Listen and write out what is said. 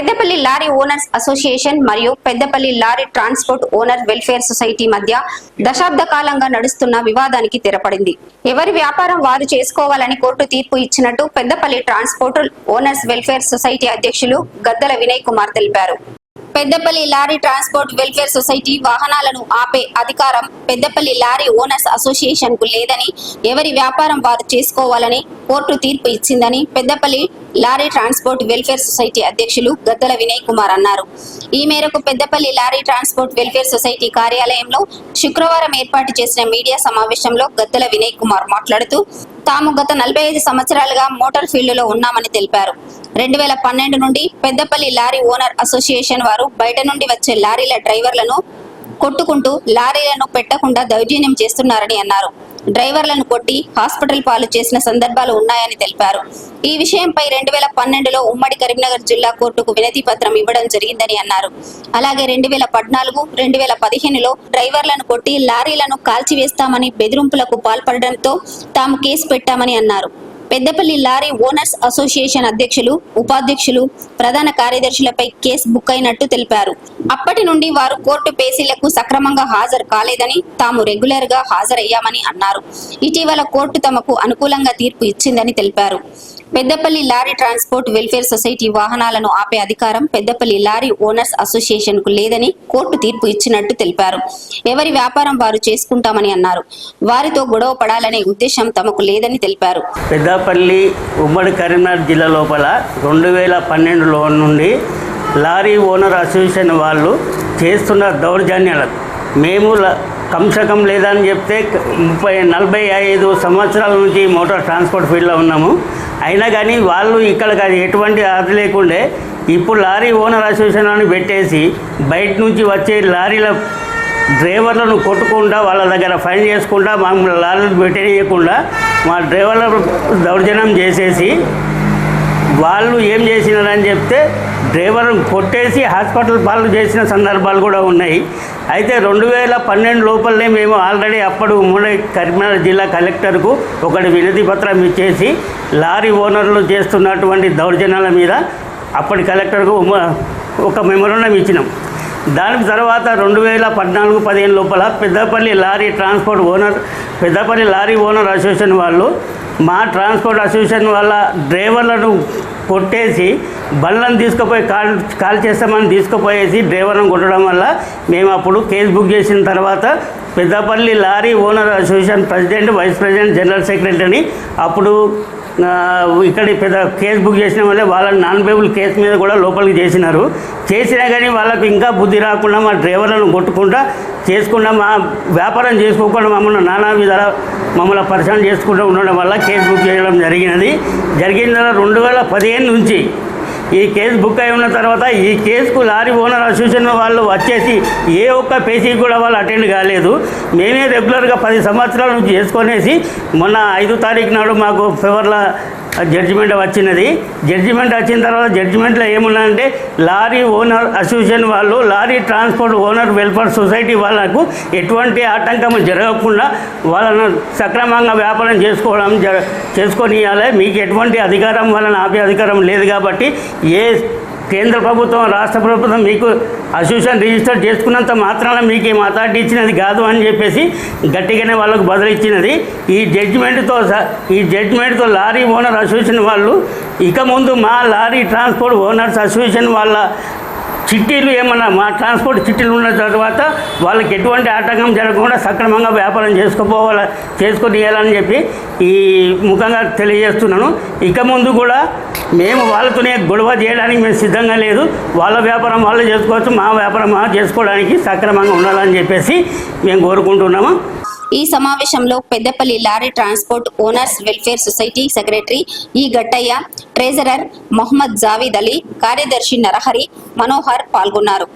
Peddapalli lorry owners association మరియు Peddapalli lorry transport owner welfare society మధ్య దశాబ్ద కాలంగా నడుస్తున్న వివాదానికి తెరపడింది. ఎవరి వ్యాపారం వారు చేసుకోవాలని కోర్టు తీర్పు ఇచ్చినట్టు Peddapalli transport owners welfare society అధ్యక్షులు గద్దల వినయ్ కుమార్ తెలిపారు. Peddapalli lorry transport welfare society వాహనాలను ఆపే అధికారం పెద్దపల్లి లారీ ఓనర్స్ అసోసియేషన్ కు లేదని, ఎవరి వ్యాపారం వారు చేసుకోవాలని కోర్టు తీర్పు ఇచ్చిందని Peddapalli lorry transport welfare society అధ్యక్షులు గద్దల వినయ్ కుమార్ అన్నారు. ఈ మేరకు Peddapalli lorry transport welfare society కార్యాలయంలో శుక్రవారం ఏర్పాటు చేసిన మీడియా సమావేశంలో గద్దల వినయ్ కుమార్ మాట్లాడుతూ తాము గత 45 సంవత్సరాలుగా మోటార్ ఫీల్డ్ లో ఉన్నామని తెలిపారు. 2012 నుండి పెద్దపల్లి లారీ ఓనర్ అసోసియేషన్ వారు బయట నుండి వచ్చే లారీల డ్రైవర్లను కొట్టుకుంటూ లారీలను పెట్టకుండా దౌర్జన్యం చేస్తున్నారని అన్నారు. డ్రైవర్లను కొట్టి హాస్పిటల్ పాలు చేసిన సందర్భాలు ఉన్నాయని తెలిపారు. ఈ విషయంపై 2012లో ఉమ్మడి కరీంనగర్ జిల్లా కోర్టుకు వినతి పత్రం ఇవ్వడం జరిగిందని అన్నారు. అలాగే 2014, 2015లో డ్రైవర్లను కొట్టి లారీలను కాల్చివేస్తామని బెదిరింపులకు పాల్పడడంతో తాము కేసు పెట్టామని అన్నారు. పెద్దపల్లి లారీ ఓనర్స్ అసోసియేషన్ అధ్యక్షులు, ఉపాధ్యక్షులు, ప్రధాన కార్యదర్శులపై కేసు బుక్ అయినట్టు తెలిపారు. అప్పటి నుండి వారు కోర్టు పేసీలకు సక్రమంగా హాజరు కాలేదని, తాము రెగ్యులర్ గా హాజరయ్యామని అన్నారు. ఇటీవల కోర్టు తమకు అనుకూలంగా తీర్పు ఇచ్చిందని తెలిపారు. Peddapalli lorry transport welfare society వాహనాలను ఆపే అధికారం పెద్దపల్లి లారీ ఓనర్స్ అసోసియేషన్ కు లేదని కోర్టు తీర్పు ఇచ్చినట్టు తెలిపారు. ఎవరి వ్యాపారం వారు చేసుకుంటామని అన్నారు. వారితో గొడవ పడాలనే ఉద్దేశం తమకు లేదని తెలిపారు. పెద్దపల్లి ఉమ్మడి కరీంనగర్ జిల్లా లోపల 2012లో నుండి లారీ ఓనర్ అసోసియేషన్ వాళ్ళు చేస్తున్న దౌర్జన్యాలు మేము కంసకం లేదని చెప్తే 45 సంవత్సరాల నుంచి మోటార్ ట్రాన్స్పోర్ట్ ఫీల్డ్లో ఉన్నాము. అయినా కానీ వాళ్ళు ఇక్కడ ఎటువంటి ఆది లేకుండే ఇప్పుడు లారీ ఓనర్ అసోసియేషన్ అని పెట్టేసి బయట నుంచి వచ్చే లారీల డ్రైవర్లను కొట్టుకుండా వాళ్ళ దగ్గర ఫైన్ చేసుకుంటా మమ్మల్ని లారీలు పెట్టేయకుండా మా డ్రైవర్ల దౌర్జన్యం చేసేసి వాళ్ళు ఏం చేసినారని చెప్తే డ్రైవర్ను కొట్టేసి హాస్పిటల్ పాలు చేసిన సందర్భాలు కూడా ఉన్నాయి. అయితే 2012 లోపలనే మేము ఆల్రెడీ అప్పుడు ఉమ్మడి కరీంనగర్ జిల్లా కలెక్టర్కు ఒకటి వినతి పత్రం ఇచ్చేసి లారీ ఓనర్లు చేస్తున్నటువంటి దౌర్జన్యాల మీద అప్పటి కలెక్టర్కు ఒక మెమోరాండం ఇచ్చినాం. దాని తర్వాత 2014-15 లోపల పెద్దపల్లి లారీ ఓనర్ అసోసియేషన్ వాళ్ళు మా ట్రాన్స్పోర్ట్ అసోసియేషన్ వాళ్ళ డ్రైవర్లను కొట్టేసి బండ్లను తీసుకుపోయి కాల్ చేస్తామని తీసుకుపోయేసి డ్రైవర్లను కొట్టడం వల్ల మేము అప్పుడు కేసు బుక్ చేసిన తర్వాత Peddapalli lorry owner association president, vice president, general సెక్రటరీని అప్పుడు ఇక్కడి పెద్ద కేసు బుక్ చేసిన వల్లే వాళ్ళని నాన్ బేబుల్ కేసు మీద కూడా లోపలికి చేసినా కానీ వాళ్ళకు ఇంకా బుద్ధి రాకుండా మా డ్రైవర్లను కొట్టుకుంటా చేసుకుంటా మా వ్యాపారం చేసుకోకుండా మమ్మల్ని నానా విధాల మమ్మల్ని పరిచయం చేసుకుంటూ ఉండడం వల్ల కేసు బుక్ చేయడం జరిగిన 2015 నుంచి ఈ కేసు బుక్ అయి ఉన్న తర్వాత ఈ కేసుకు లారీ ఓనర్ అసోసియేషన్ వాళ్ళు వచ్చేసి ఏ ఒక్క పేసీకి కూడా వాళ్ళు అటెండ్ కాలేదు. మేమే రెగ్యులర్గా 10 సంవత్సరాల నుంచి చేసుకునేసి మొన్న 5వ తారీఖు నాడు మాకు ఫేవర్లో జడ్జిమెంట్ వచ్చినది. జడ్జిమెంట్ వచ్చిన తర్వాత జడ్జిమెంట్లో ఏమున్నాయంటే లారీ ఓనర్ అసోసియేషన్ వాళ్ళు lorry transport owner welfare society వాళ్ళకు ఎటువంటి ఆటంకం జరగకుండా వాళ్ళను సక్రమంగా వ్యాపారం చేసుకొని ఇవ్వాలి. మీకు ఎటువంటి అధికారం వాళ్ళని ఆపే అధికారం లేదు కాబట్టి ఏ కేంద్ర ప్రభుత్వం, రాష్ట్ర ప్రభుత్వం మీకు అసోసియేషన్ రిజిస్టర్ చేసుకున్నంత మాత్రాన మీకు ఏం అథారిటీ ఇచ్చినది కాదు అని చెప్పేసి గట్టిగానే వాళ్ళకు బదులిచ్చినది. ఈ జడ్జిమెంట్తో లారీ ఓనర్ అసోసియేషన్ వాళ్ళు ఇక ముందు మా లారీ ట్రాన్స్పోర్ట్ ఓనర్స్ అసోసియేషన్ వాళ్ళ చిట్టీలు ఏమన్నా మా ట్రాన్స్పోర్ట్ చిట్టీలు ఉన్న తర్వాత వాళ్ళకి ఎటువంటి ఆటంకం జరగకుండా సక్రమంగా వ్యాపారం చేసుకొని ఇవ్వాలని చెప్పి ఈ ముఖంగా తెలియజేస్తున్నాను. ఇక ముందు కూడా మేము వాళ్ళతోనే గొడవ చేయడానికి మేము సిద్ధంగా లేదు. వాళ్ళ వ్యాపారం వాళ్ళు చేసుకోవచ్చు, మా వ్యాపారం చేసుకోవడానికి సక్రమంగా ఉండాలని చెప్పేసి మేము కోరుకుంటున్నాము. ఈ సమావేశంలో Peddapalli lorry transport owners welfare society secretary ఈ గట్టయ్య, ట్రెజరర్ మొహమ్మద్ జావీద్ అలీ, కార్యదర్శి నరహరి, మనోహర్ పాల్గొన్నారు.